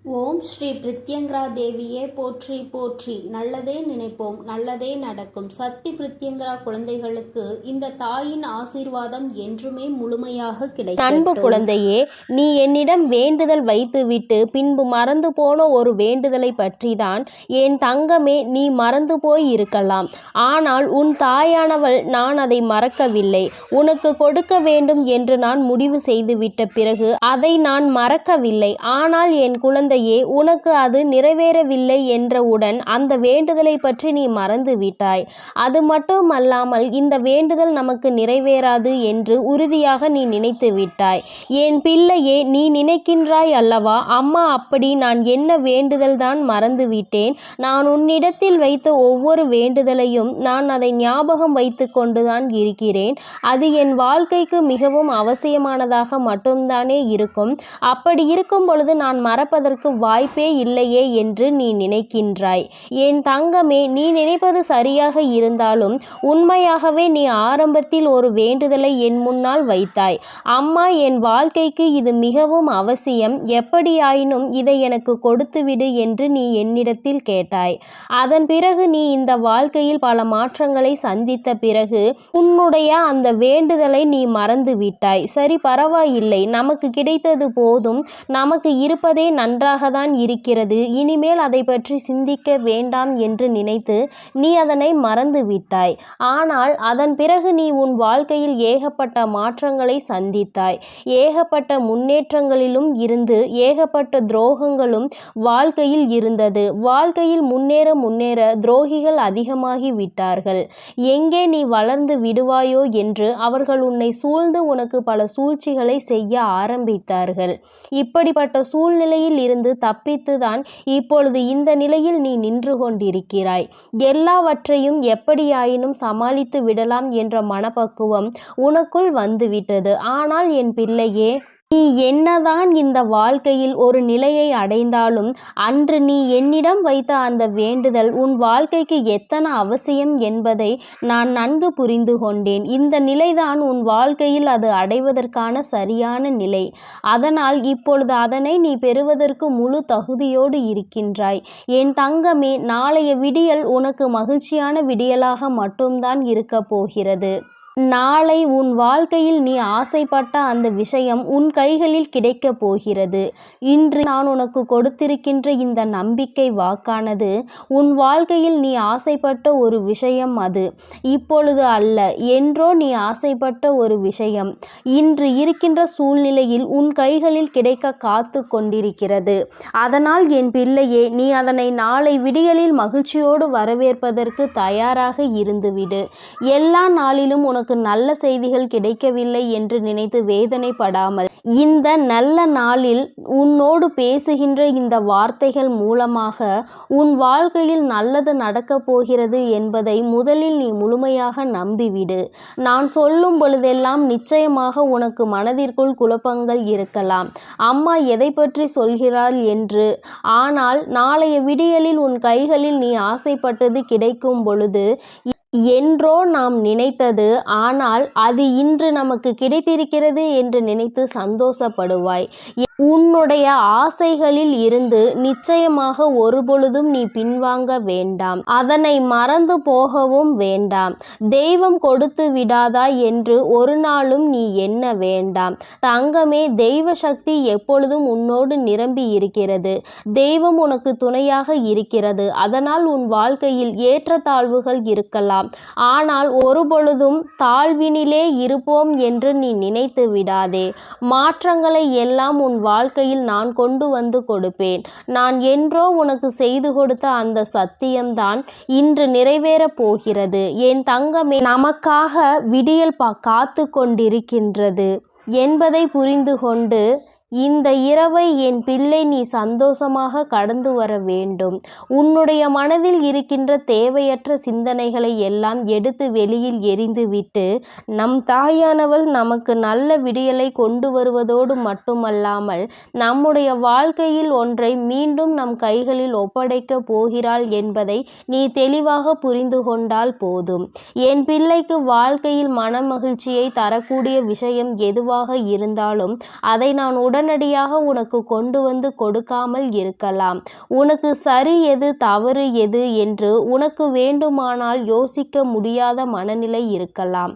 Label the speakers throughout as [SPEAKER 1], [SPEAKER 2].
[SPEAKER 1] ஓம் ஸ்ரீ பிரித்யங்கரா தேவியே போற்றி போற்றி. நல்லதே நினைப்போம், நல்லதே நடக்கும். சக்தி பிரித்யங்கரா குழந்தைகளுக்கு இந்த தாயின் ஆசீர்வாதம் என்றுமே முழுமையாக கிடைக்கும்.
[SPEAKER 2] அன்பு குழந்தையே, நீ என்னிடம் வேண்டுதல் வைத்துவிட்டு பின்பு மறந்து போன ஒரு வேண்டுதலை பற்றிதான் என் தங்கமே நீ மறந்து போய் இருக்கலாம். ஆனால் உன் தாயானவள் நான் அதை மறக்கவில்லை. உனக்கு கொடுக்க வேண்டும் என்று நான் முடிவு செய்துவிட்ட பிறகு அதை நான் மறக்கவில்லை. ஆனால் என் குழந்தை, உனக்கு அது நிறைவேறவில்லை என்றவுடன் அந்த வேண்டுதலை பற்றி நீ மறந்து விட்டாய். அது மட்டுமல்லாமல் இந்த வேண்டுதல் நமக்கு நிறைவேறாது என்று உறுதியாக நீ நினைத்து விட்டாய். என் பிள்ளையே, நீ நினைக்கின்றாய் அல்லவா, அம்மா அப்படி நான் என்ன வேண்டுதல் தான் மறந்து விட்டேன். நான் உன்னிடத்தில் வைத்த ஒவ்வொரு வேண்டுதலையும் நான் அதை ஞாபகம் வைத்து கொண்டுதான் இருக்கிறேன். அது என் வாழ்க்கைக்கு மிகவும் அவசியமானதாக மட்டும்தானே இருக்கும். அப்படி இருக்கும் பொழுது நான் மறப்பதற்கு வாய்ப்பே இல்லையே என்று நீ நினைக்கின்றாய். என் தங்கமே, நீ நினைப்பது சரியாக இருந்தாலும் உண்மையாகவே நீ ஆரம்பத்தில் ஒரு வேண்டுதலை என் முன்னால் வைத்தாய். அம்மா, என் வாழ்க்கைக்கு இது மிகவும் அவசியம், எப்படியாயினும் இதை எனக்கு கொடுத்துவிடு என்று நீ என்னிடத்தில் கேட்டாய். அதன் பிறகு நீ இந்த வாழ்க்கையில் பல மாற்றங்களை சந்தித்த பிறகு உன்னுடைய அந்த வேண்டுதலை நீ மறந்து விட்டாய். சரி, பரவாயில்லை, நமக்கு கிடைத்தது போதும், நமக்கு இருப்பதே நன்றாக தான் இருக்கிறது, இனிமேல் அதை பற்றி சிந்திக்க வேண்டாம் என்று நினைத்து நீ அதனை மறந்து விட்டாய். ஆனால் அதன் பிறகு நீ உன் வாழ்க்கையில் ஏகப்பட்ட மாற்றங்களை சந்தித்தாய். ஏகப்பட்ட முன்னேற்றங்களிலும் இருந்து ஏகப்பட்ட துரோகங்களும் வாழ்க்கையில் இருந்தது. வாழ்க்கையில் முன்னேற முன்னேற துரோகிகள் அதிகமாகி விட்டார்கள். எங்கே நீ வளர்ந்து விடுவாயோ என்று அவர்கள் உன்னை சூழ்ந்து உனக்கு பல சூழ்ச்சிகளை செய்ய ஆரம்பித்தார்கள். இப்படிப்பட்ட சூழ்நிலையில் இருந்து தப்பித்துதான் இப்பொழுது இந்த நிலையில் நீ நின்று கொண்டிருக்கிறாய். எல்லாவற்றையும் எப்படியாயினும் சமாளித்து விடலாம் என்ற மனப்பக்குவம் உனக்குள் வந்துவிட்டது. ஆனால் என் பிள்ளையே, நீ என்னதான் இந்த வாழ்க்கையில் ஒரு நிலையை அடைந்தாலும் அன்று நீ என்னிடம் வைத்த அந்த வேண்டுதல் உன் வாழ்க்கைக்கு எத்தனை அவசியம் என்பதை நான் நன்கு புரிந்து கொண்டேன். இந்த நிலைதான் உன் வாழ்க்கையில் அது அடைவதற்கான சரியான நிலை. அதனால் இப்பொழுது அதனை நீ பெறுவதற்கு முழு தகுதியோடு இருக்கின்றாய். என் தங்கமே, நாளைய விடியல் உனக்கு மகிழ்ச்சியான விடியலாக மட்டும்தான் இருக்க போகிறது. நாளை உன் வாழ்க்கையில் நீ ஆசைப்பட்ட அந்த விஷயம் உன் கைகளில் கிடைக்கப் போகிறது. இன்று நான் உனக்கு கொடுத்திருக்கின்ற இந்த நம்பிக்கை வாக்கானது உன் வாழ்க்கையில் நீ ஆசைப்பட்ட ஒரு விஷயம். அது இப்பொழுது அல்ல, என்றோ நீ ஆசைப்பட்ட ஒரு விஷயம் இன்று இருக்கின்ற சூழ்நிலையில் உன் கைகளில் கிடைக்க காத்து கொண்டிருக்கிறது. அதனால் என் பிள்ளையே, நீ அதனை நாளை விடியலில் மகிழ்ச்சியோடு வரவேற்பதற்கு தயாராக இருந்துவிடு. எல்லா நாளிலும் உனக்கு நல்ல செய்திகள் கிடைக்கவில்லை என்று நினைத்து வேதனைப்படாமல், இந்த நல்ல நாளில் உன்னோடு பேசுகின்ற இந்த வார்த்தைகள் மூலமாக உன் வாழ்க்கையில் நல்லது நடக்கப் போகிறது என்பதை முதலில் நீ முழுமையாக நம்பிவிடு. நான் சொல்லும் பொழுதெல்லாம் நிச்சயமாக உனக்கு மனதிற்குள் குழப்பங்கள் இருக்கலாம். அம்மா எதை பற்றி சொல்கிறாள் என்று. ஆனால் நாளைய விடியலில் உன் கைகளில் நீ ஆசைப்பட்டது கிடைக்கும் பொழுது என்றோ நாம் நினைத்தது, ஆனால் அது இன்று நமக்கு கிடைத்திருக்கிறது என்று நினைத்து சந்தோஷப்படுவாய். உன்னுடைய ஆசைகளில் இருந்து நிச்சயமாக ஒருபொழுதும் நீ பின்வாங்க வேண்டாம். அதனை மறந்து போகவும் வேண்டாம். தெய்வம் கொடுத்து விடாதா என்று ஒரு நாளும் நீ எண்ண வேண்டாம். தங்கமே, தெய்வ சக்தி எப்பொழுதும் உன்னோடு நிரம்பி இருக்கிறது. தெய்வம் உனக்கு துணையாக இருக்கிறது. அதனால் உன் வாழ்க்கையில் ஏற்றத்தாழ்வுகள் இருக்கலாம். ஆனால் ஒருபொழுதும் தாழ்வினிலே இருப்போம் என்று நீ நினைத்து விடாதே. மாற்றங்களை எல்லாம் உன் வாழ்க்கையில் நான் கொண்டு வந்து கொடுப்பேன். நான் என்றோ உனக்கு செய்து கொடுத்த அந்த சத்தியம்தான் இன்று நிறைவேறப் போகிறது. என் தங்கமே, நமக்காக விடியல் காத்து கொண்டிருக்கின்றது என்பதை புரிந்து கொண்டு இந்த இரவை என் பிள்ளை நீ சந்தோஷமாக கடந்து வர வேண்டும். உன்னுடைய மனதில் இருக்கின்ற தேவையற்ற சிந்தனைகளை எல்லாம் எடுத்து வெளியில் எறிந்துவிட்டு நம் தாயானவள் நமக்கு நல்ல விடியலை கொண்டு வருவதோடு மட்டுமல்லாமல் நம்முடைய வாழ்க்கையில் ஒன்றை மீண்டும் நம் கைகளில் ஒப்படைக்க போகிறாள் என்பதை நீ தெளிவாக புரிந்து கொண்டால் போதும். என் பிள்ளைக்கு வாழ்க்கையில் மன மகிழ்ச்சியை தரக்கூடிய விஷயம் எதுவாக இருந்தாலும் அதை நான் உடனடியாக உனக்கு கொண்டு வந்து கொடுக்காமல் இருக்கலாம். உனக்கு சரி எது தவறு எது என்று உனக்கு வேண்டுமானால் யோசிக்க முடியாத மனநிலை இருக்கலாம்.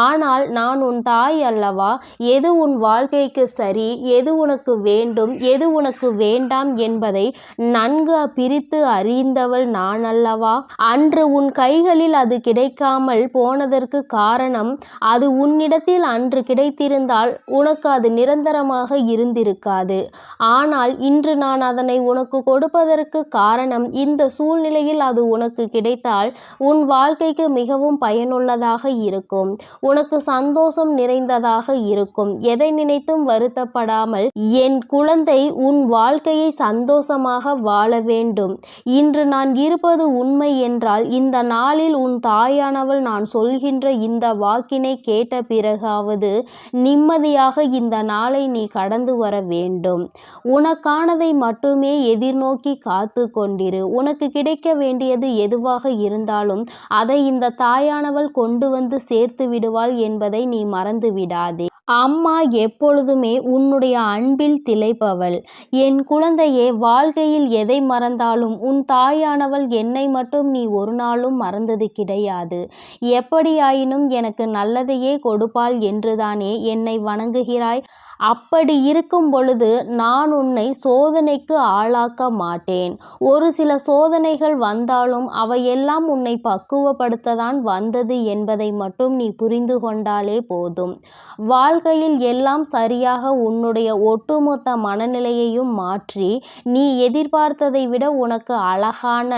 [SPEAKER 2] ஆனால் நான் உன் தாய் அல்லவா? எது உன் வாழ்க்கைக்கு சரி, எது உனக்கு வேண்டும், எது உனக்கு வேண்டாம் என்பதை நன்கு பிரித்து அறிந்தவள் நான் அல்லவா? அன்று உன் கைகளில் அது கிடைக்காமல் போனதற்கு காரணம், அது உன்னிடத்தில் அன்று கிடைத்திருந்தால் உனக்கு அது நிரந்தரமாக இருந்திருக்காது. ஆனால் இன்று நான் அதனை உனக்கு கொடுப்பதற்கு காரணம், இந்த சூழ்நிலையில் அது உனக்கு கிடைத்தால் உன் வாழ்க்கைக்கு மிகவும் பயனுள்ளதாக இருக்கும், உனக்கு சந்தோஷம் நிறைந்ததாக இருக்கும். எதை நினைத்தும் வருத்தப்படாமல் என் குழந்தை உன் வாழ்க்கையை சந்தோஷமாக வாழ வேண்டும். இன்று நான் இருப்பது உண்மை என்றால் இந்த நாளில் உன் தாயானவள் நான் சொல்கின்ற இந்த வாக்கினை கேட்ட பிறகாவது நிம்மதியாக இந்த நாளை நீ கடந்து வர வேண்டும். உனக்கானதை மட்டுமே எதிர்நோக்கி காத்து கொண்டிரு. உனக்கு கிடைக்க வேண்டியது எதுவாக இருந்தாலும் அதை இந்த தாயானவள் கொண்டு வந்து சேர்த்து விடுவாள் என்பதை நீ மறந்து விடாதே. அம்மா எப்பொழுதுமே உன்னுடைய அன்பில் திளைப்பவள். என் குழந்தையே, வாழ்க்கையில் எதை மறந்தாலும் உன் தாயானவள் என்னை மட்டும் நீ ஒரு நாளும் மறந்தது கிடையாது. எப்படியாயினும் எனக்கு நல்லதையே கொடுப்பாள் என்றுதானே என்னை வணங்குகிறாய்? அப்படி இருக்கும் பொழுது நான் உன்னை சோதனைக்கு ஆளாக்க மாட்டேன். ஒரு சில சோதனைகள் வந்தாலும் அவையெல்லாம் உன்னை பக்குவப்படுத்ததான் வந்தது என்பதை மட்டும் நீ புரிந்து கொண்டாலே போதும். வாழ்க்கையில் எல்லாம் சரியாக உன்னுடைய ஒட்டுமொத்த மனநிலையையும் மாற்றி நீ எதிர்பார்த்ததை விட உனக்கு அழகான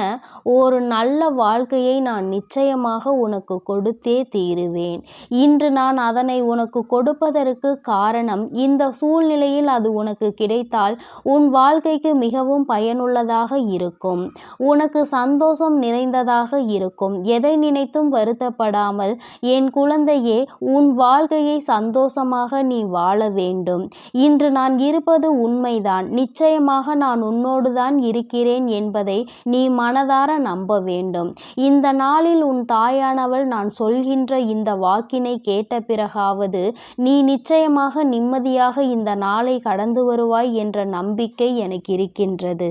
[SPEAKER 2] ஒரு நல்ல வாழ்க்கையை நான் நிச்சயமாக உனக்கு கொடுத்தே தீருவேன். இன்று நான் அதனை உனக்கு கொடுப்பதற்கு காரணம், இந்த சூழ்நிலையில் அது உனக்கு கிடைத்தால் உன் வாழ்க்கைக்கு மிகவும் பயனுள்ளதாக இருக்கும், உனக்கு சந்தோஷம் நிறைந்ததாக இருக்கும். எதை நினைத்தும் வருத்தப்படாமல் என் குழந்தையே, உன் வாழ்க்கையை சந்தோஷமாக நீ வாழ வேண்டும். இன்று நான் இருப்பது உண்மைதான். நிச்சயமாக நான் உன்னோடு தான் இருக்கிறேன் என்பதை நீ மனதார நம்ப வேண்டும். இந்த நாளில் உன் தாயானவள் நான் சொல்கின்ற இந்த வாக்கினை கேட்ட பிறகாவது நீ நிச்சயமாக நிம்மதியாக இந்த நாளை கடந்து வருவாய் என்ற நம்பிக்கை எனக்கு இருக்கின்றது.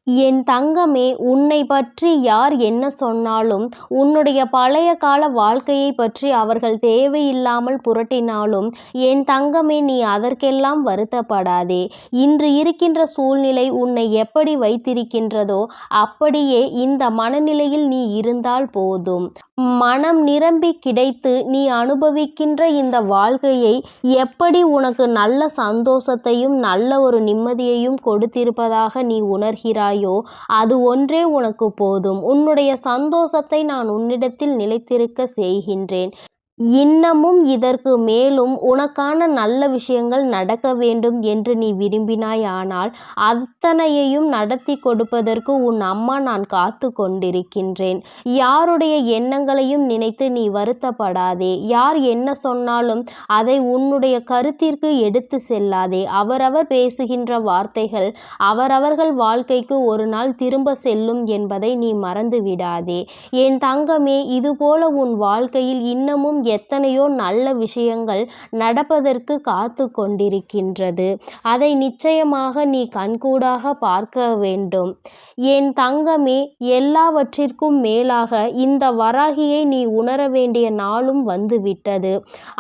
[SPEAKER 2] என் தங்கமே, உன்னை பற்றி யார் என்ன சொன்னாலும், உன்னுடைய பழைய கால வாழ்க்கையை பற்றி அவர்கள் தேவையில்லாமல் புரட்டினாலும் என் தங்கமே, நீ அதற்கெல்லாம் வருத்தப்படாதே. இன்று இருக்கின்ற சூழ்நிலை உன்னை எப்படி வைத்திருக்கின்றதோ அப்படியே இந்த மனநிலையில் நீ இருந்தால் போதும். மனம் நிரம்பி கிடைத்து நீ அனுபவிக்கின்ற இந்த வாழ்க்கையை எப்படி உனக்கு நல்ல சந்தோஷத்தையும் நல்ல ஒரு நிம்மதியையும் கொடுத்திருப்பதாக நீ உணர்கிறாயோ அது ஒன்றே உனக்கு போதும். உன்னுடைய சந்தோஷத்தை நான் உன்னிடத்தில் நிலைத்திருக்க செய்கின்றேன். இன்னமும் இதற்கு மேலும் உனக்கான நல்ல விஷயங்கள் நடக்க வேண்டும் என்று நீ விரும்பினாயானால் அத்தனையையும் நடத்தி கொடுப்பதற்கு உன் அம்மா நான் காத்து கொண்டிருக்கின்றேன். யாருடைய எண்ணங்களையும் நினைத்து நீ வருத்தப்படாதே. யார் என்ன சொன்னாலும் அதை உன்னுடைய கருத்திற்கு எடுத்து செல்லாதே. அவரவர் பேசுகின்ற வார்த்தைகள் அவரவர்கள் வாழ்க்கைக்கு ஒரு நாள் திரும்ப செல்லும் என்பதை நீ மறந்து விடாதே. என் தங்கமே, இதுபோல உன் வாழ்க்கையில் இன்னமும் எத்தனையோ நல்ல விஷயங்கள் நடப்பதற்கு காத்து கொண்டிருக்கின்றது. அதை நிச்சயமாக நீ கண்கூடாக பார்க்க வேண்டும். என் தங்கமே, எல்லாவற்றிற்கும் மேலாக இந்த வராகியை நீ உணர வேண்டிய நாளும் வந்துவிட்டது.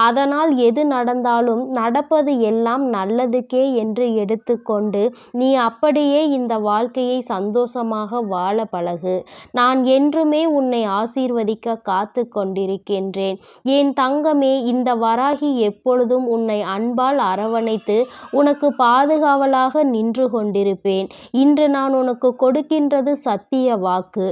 [SPEAKER 2] அதனால் எது நடந்தாலும் நடப்பது எல்லாம் நல்லதுக்கே என்று எடுத்துக்கொண்டு நீ அப்படியே இந்த வாழ்க்கையை சந்தோஷமாக வாழ பழகு. நான் என்றுமே உன்னை ஆசீர்வதிக்க காத்து கொண்டிருக்கின்றேன். என் தங்கமே, இந்த வராகி எப்பொழுதும் உன்னை அன்பால் அரவணைத்து உனக்கு பாதுகாவலாக நின்று கொண்டிருப்பேன். இன்று நான் உனக்கு கொடுக்கின்றது சத்திய வாக்கு.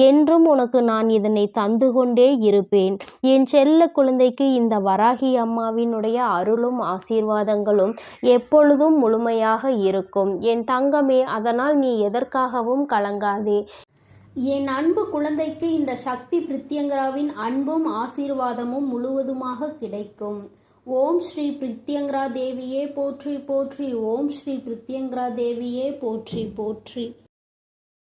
[SPEAKER 2] என்றும் உனக்கு நான் இதனை தந்து கொண்டே இருப்பேன். என் செல்ல குழந்தைக்கு இந்த வராகி அம்மாவினுடைய அருளும் ஆசீர்வாதங்களும் எப்பொழுதும் முழுமையாக இருக்கும். என் தங்கமே, அதனால் நீ எதற்காகவும் கலங்காதே.
[SPEAKER 1] என் அன்பு குழந்தைக்கு இந்த சக்தி பிரித்யங்கராவின் அன்பும் ஆசீர்வாதமும் முழுவதுமாக கிடைக்கும். ஓம் ஸ்ரீ பிரித்யங்கரா தேவியே போற்றி போற்றி. ஓம் ஸ்ரீ பிரித்யங்கரா தேவியே போற்றி போற்றி.